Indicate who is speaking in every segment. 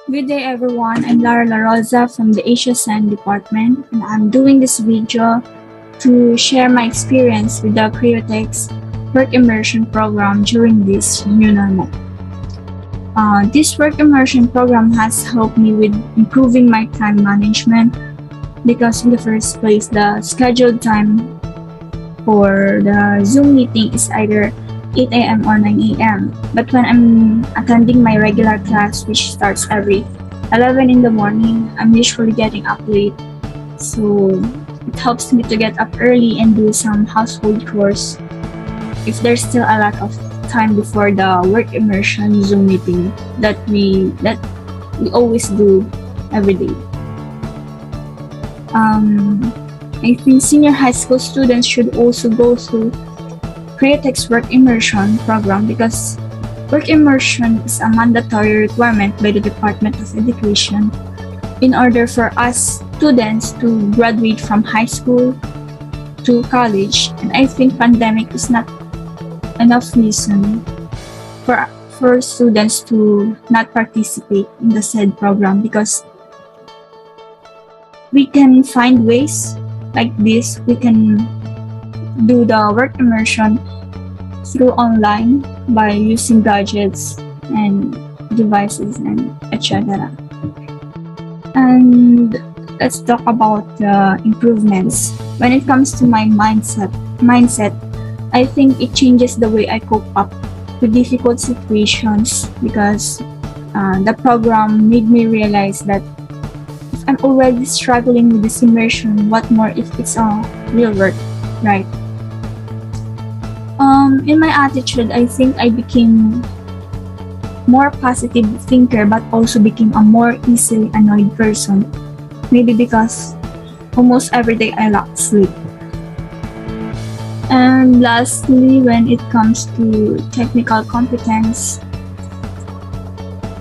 Speaker 1: Good day everyone, I'm Lara La Rosa from the Asia Science Department and I'm doing this video to share my experience with the Creotex Work Immersion Program during this new normal. This work immersion program has helped me with improving my time management because in the first place, the scheduled time for the Zoom meeting is either 8 a.m. or 9 a.m. But when I'm attending my regular class, which starts every 11 in the morning, I'm usually getting up late. So it helps me to get up early and do some household chores if there's still a lot of time before the work immersion Zoom meeting that we always do every day. I think senior high school students should also go through Creotex Work Immersion program because work immersion is a mandatory requirement by the Department of Education in order for us students to graduate from high school to college. And I think pandemic is not enough reason for students to not participate in the said program because we can find ways like this. We can do the work immersion through online by using gadgets and devices and etc. And let's talk about the improvements. When it comes to my mindset, I think it changes the way I cope up with difficult situations because the program made me realize that if I'm already struggling with this immersion, what more if it's a real work, right? In my attitude, I think I became more positive thinker but also became a more easily annoyed person. Maybe because almost every day I lack sleep. And lastly, when it comes to technical competence,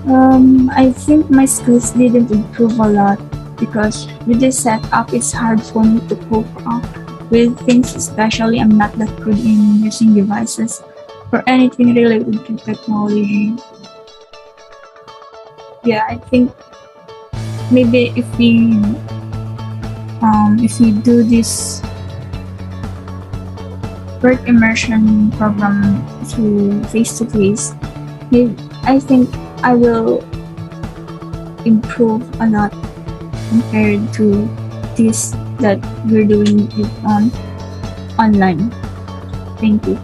Speaker 1: I think my skills didn't improve a lot because with this setup, it's hard for me to cope up with things, especially I'm not that good in using devices or anything related to technology. Yeah, I think maybe if we do this work immersion program through face-to-face, I think I will improve a lot compared to this that we're doing it online. Thank you.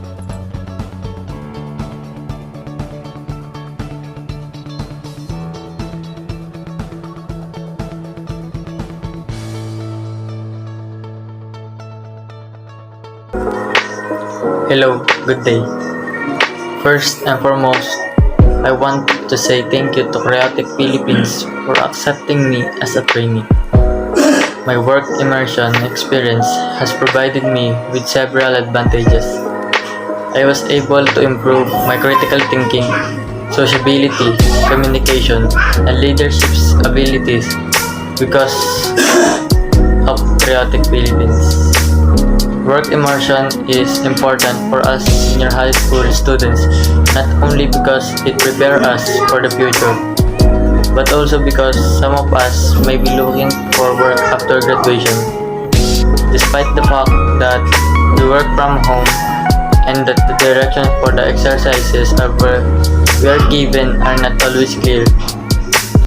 Speaker 2: Hello, good day. First and foremost, I want to say thank you to Creotex Philippines for accepting me as a trainee. My work immersion experience has provided me with several advantages. I was able to improve my critical thinking, sociability, communication, and leadership abilities because of Creotex Philippines. Work immersion is important for us senior high school students not only because it prepares us for the future, but also because some of us may be looking for work after graduation. Despite the fact that we work from home and that the direction for the exercises we are given are not always clear,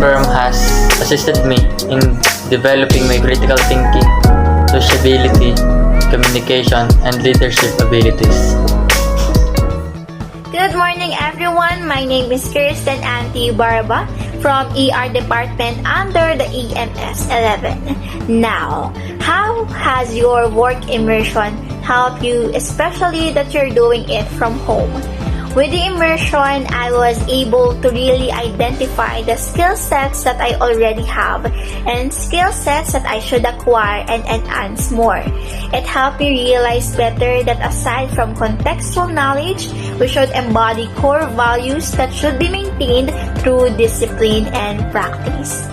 Speaker 2: firm has assisted me in developing my critical thinking, sociability, communication, and leadership abilities.
Speaker 3: Good morning everyone, my name is Kirsten Anti Barba from ER Department under the EMS 11. Now, how has your work immersion helped you, especially that you're doing it from home? With the immersion, I was able to really identify the skill sets that I already have and skill sets that I should acquire and enhance more. It helped me realize better that aside from contextual knowledge, we should embody core values that should be maintained through discipline and practice.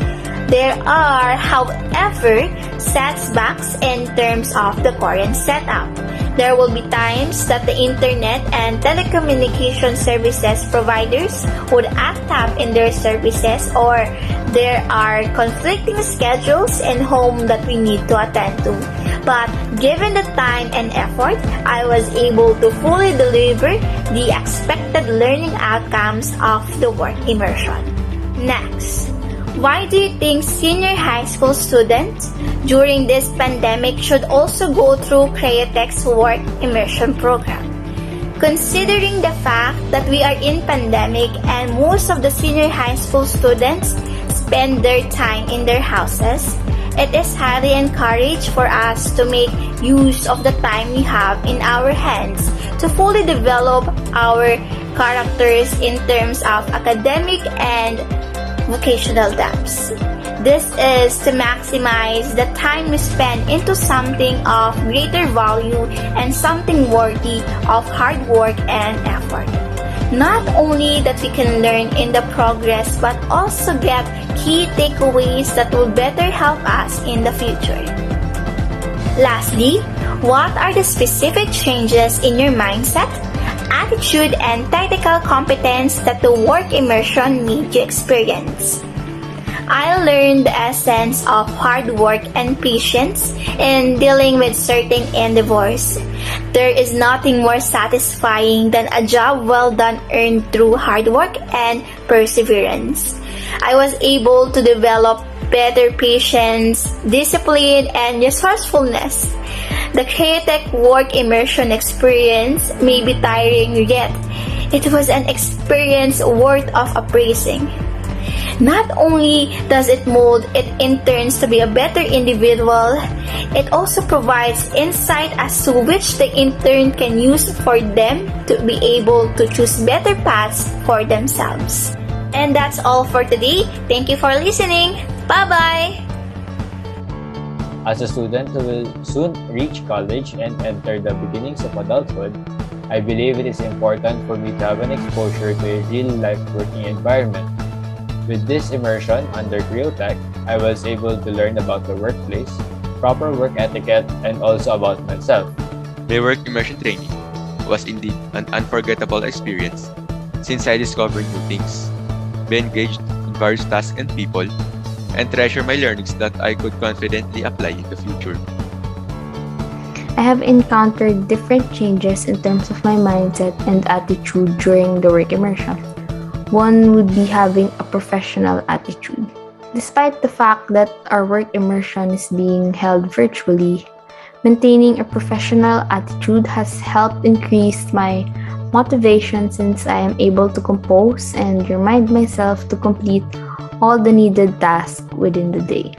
Speaker 3: There are, however, setbacks in terms of the current setup. There will be times that the internet and telecommunication services providers would act up in their services, or there are conflicting schedules in home that we need to attend to. But given the time and effort, I was able to fully deliver the expected learning outcomes of the work immersion. Next, why do you think senior high school students during this pandemic should also go through Createch's work immersion program? Considering the fact that we are in pandemic and most of the senior high school students spend their time in their houses, it is highly encouraged for us to make use of the time we have in our hands to fully develop our characters in terms of academic and vocational depths. This is to maximize the time we spend into something of greater value and something worthy of hard work and effort. Not only that we can learn in the progress, but also get key takeaways that will better help us in the future. Lastly, what are the specific changes in your mindset, attitude, and technical competence that the work immersion made you experience? I learned the essence of hard work and patience in dealing with certain endeavors. There is nothing more satisfying than a job well done earned through hard work and perseverance. I was able to develop better patience, discipline, and resourcefulness. The Createch work immersion experience may be tiring, yet it was an experience worth of appraising. Not only does it mold its interns to be a better individual, it also provides insight as to which the intern can use for them to be able to choose better paths for themselves. And that's all for today. Thank you for listening. Bye-bye!
Speaker 4: As a student who will soon reach college and enter the beginnings of adulthood, I believe it is important for me to have an exposure to a real-life working environment. With this immersion under Createch, I was able to learn about the workplace, proper work etiquette, and also about myself.
Speaker 5: My work immersion training was indeed an unforgettable experience since I discovered new things, be engaged in various tasks and people, and treasure my learnings that I could confidently apply in the future.
Speaker 6: I have encountered different changes in terms of my mindset and attitude during the work immersion. One would be having a professional attitude. Despite the fact that our work immersion is being held virtually, maintaining a professional attitude has helped increase my motivation since I am able to compose and remind myself to complete all the needed tasks within the day.